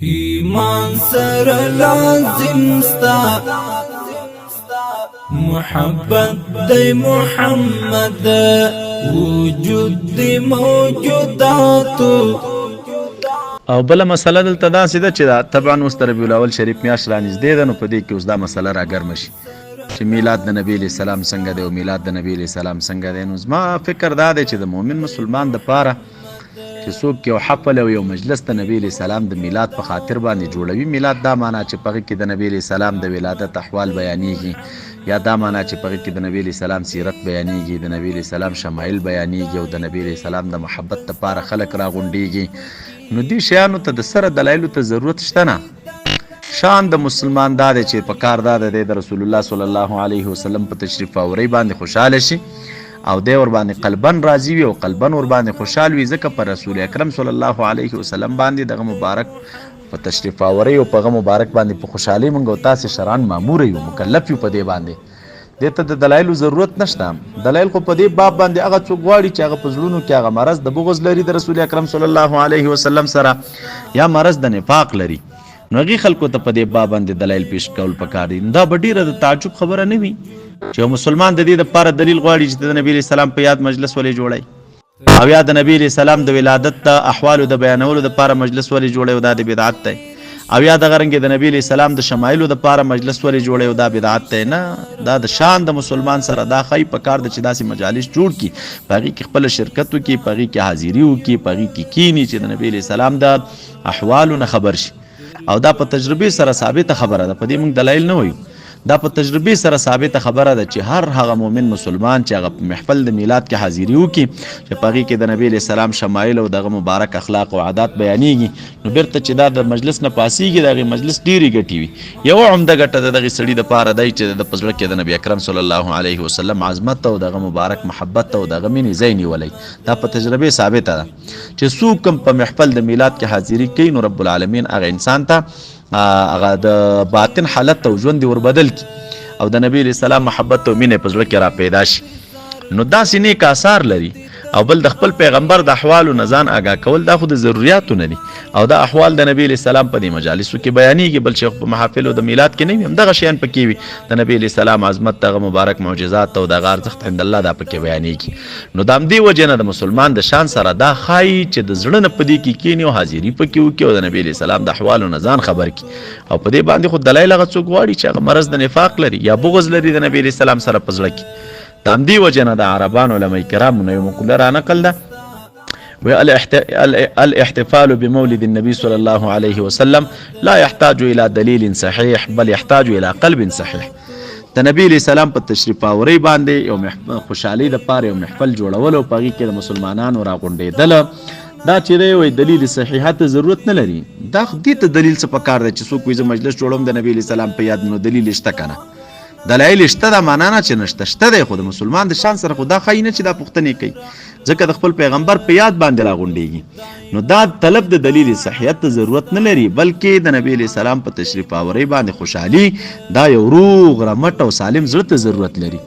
ایمان سره لازم ستا محبت دی محمد وجود دی موجوداتو. او بل مسله دلته داسې ده چې دا طبعا اوس د ربیع الاول شریف میاشت رانږدې ده، نو په دې کې اوس دا مسله راګرمه شي چې میلاد د نبی علیه السلام څنګه دی او میلاد د نبی علیه السلام څنګه دی. نو زما فکر دا دی چې د مؤمن مسلمان دپاره چې څوک یو حفل او یو مجلس د نبی علیه السلام د میلاد په خاطر باندې جوړوي، میلاد دا معنا چې په هغې کې د نبی علیه السلام د ولادت احوال بیانیږي، یا دا معنا چې په هغې کې د نبی علیه السلام سیرت بیانیږي، د نبی علیه السلام شمایل بیانیږي او د نبی علیه السلام د محبت دپاره خلک راغونډیږي. نو دې شیانو ته د سره دلایلو ته ضرورت شته نه. شان د مسلمان دا دی چې په کار دا دی د رسول الله صلی الله علیه وسلم په تشریف آورۍ باندې خوشحاله شي او دی ور باندې قلبن راضي وي او قلبن ور باندې خوشحال وي، ځکه په رسول اکرم صلی الله علیه وسلم باندې دغه مبارک په تشریف آورۍ او په هغه مبارک باندې په خوشحالۍ موږ او تاسې شران مامور یو، مکلف یو په دې باندې. دې ته د دلایلو ضرورت نشته. دلایل خو په دې باب باندې هغه څوک غواړي چې هغه په زړونو کې هغه مرض د بغض لري د رسول اکرم صلی الله علیه وسلم سره، یا مرض د نفاق لري، نو هغې خلکو ته په دې باب باندې دلایل پیش کول پکار دي. دا به ډېره د تعجب خبره نه وي چې یو مسلمان د دې دپاره دلیل غواړي چې د نبي علیه السلام په یاد مجلس ولې جوړی، او یا د نبي علیه السلام د ولادت د احوالو د بیانولو دپاره مجلس ولې جوړی او دا د بدعت دی، او یا دغه رنګې د نبی علیه السلام د شمایلو دپاره مجلس ولې جوړی او دا بدعت دی. نه، دا د شان د مسلمان سره دا ښایي په کار ده چې داسې مجالس جوړ کړي، په هغې کې خپله شرکت وکړي، په هغې کې حاضري وکړي، په هغې کې کښېني چې د نبي علیه السلام د احوالو نه خبر شي. او دا په تجربې سره ثابته خبره ده، په دې موږ دلایل نه وایو، دا په تجربې سره ثابته خبره ده چې هر هغه مؤمن مسلمان چې هغه په محفل د میلاد کې حاضري وکړي چې په هغې کې د نبي علیه السلام شمایل او دغه مبارک اخلاق او عادات بیانیږي، نو بیرته چې دا د مجلس نه پاسیږي د هغې مجلس ډېرې ګټې وي. یوه عمده ګټه د دغې سړي دپاره دی چې د په زړه کې د نبي اکرم صلی الله علیه وسلم عظمت او دغه مبارک محبت او دغه مینې ځای نیولی. دا په تجربې ثابته ده چې څوک هم په محفل د میلاد کې حاضري کوي، نو رب العالمین هغه انسان ته هغه د باطن حالت او ژوند ور بدل کی او د نبی علیه السلام محبت او مینې په زړه کې را پیدا شي. نو داسې نیک آثار لري. او بل د خپل پیغمبر د احوالو نه ځان آګاه کول دا خو د ضروریاتو نه دي، او دا احوال د نبی علیه السلام په دې مجالسو کې بیانیږي، بل چې په محافلو د میلاد کې نه وي همدغه شیان پکې وي، د نبی علیه السلام عظمت، دغه مبارک معجزات او دغه ارزښت عند الله دا پکې بیانیږي. نو د همدې وجې نه د مسلمان د شان سره دا ښایي چې د زړه نه په دې کې کښېني او حاضري پکې وکړي او د نبی علیه السلام د احوالو نه ځان خبر کړي. او په دې باندې خو دلایل هغه څوک غواړي چې هغه مرض د نفاق لري یا بغض لري د نبی علیه السلام سره په زړه کې. د همدې وجې نه د عربانو علما کرامو نه یو مقوله رانقل ده، الاحتفال بمولد النبي صلى الله عليه وسلم لا يحتاج الى دليل صحيح بل يحتاج الى قلب صحيح. د نبی علیه السلام په تشریف آورۍ باندې یو خوشحالۍ دپاره یو محفل جوړول او په هغې کې د مسلمانانو راغونډېدله، دا چې دی وایي دلیل صحیحه ته ضرورت نه لري. دا دې ته دلیل څه پکار دی چې څوک وایي زه مجلس جوړوم د نبی علیه السلام په یاد، نو دلیل شته که نه؟ دلایل شته، دا معنا نه چې نشته، شته دی، خو د مسلمان د شان سره خو دا ښایي نه چې دا پوښتنې کوي، ځکه د خپل پیغمبر په یاد باندې راغونډېږي. نو دا طلب د دلیل صحیحت ته ضرورت نه لري، بلکې د نبی علیه السلام په تشریف آورۍ باندې خوشحالي دا یو روغ رمټ او سالم زړه ته ضرورت لري.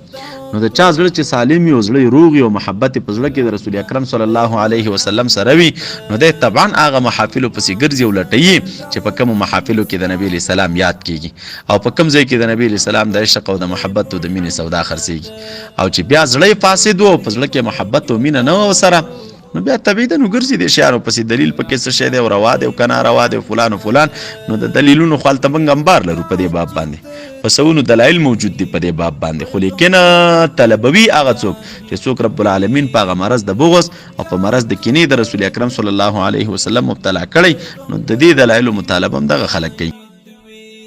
نو د چا زړه چې سالم وي او زړه یې روغ وي او محبت یې په زړه کې د رسول اکرم صلی الله علیه وسلم سره وي، نو دی طبعا هغه محافلو پسې ګرځي او لټوي چې په کومو محافلو کې د نبی علیه السلام یاد کېږي او په کوم ځای کې د نبی علیه السلام د عشق او د محبت او د مینې سودا خرڅېږي. او چې بیا زړه یې فاسد و او په زړه کې محبت او مینه نه وه ورسره، نو بیا طبیعي ده نو ګرځي دې شیانو پسې، دلیل پکې څه شی دی او روا دی او که نه روا دی او فلان او فلان. نو د دلیلونو خو هلته موږ انبار لرو په دې باب باندې، په سوونو دلایل موجود دي په دې باب باندې، خو لیکن طلبوي هغه څوک چې څوک رب العالمین په هغه مرض د بغض او په مرض د کینې د رسول اکرم صلی الله علیه وسلم مبتلا کړی، نو د دې دلایلو مطالبه هم دغه خلک کوي.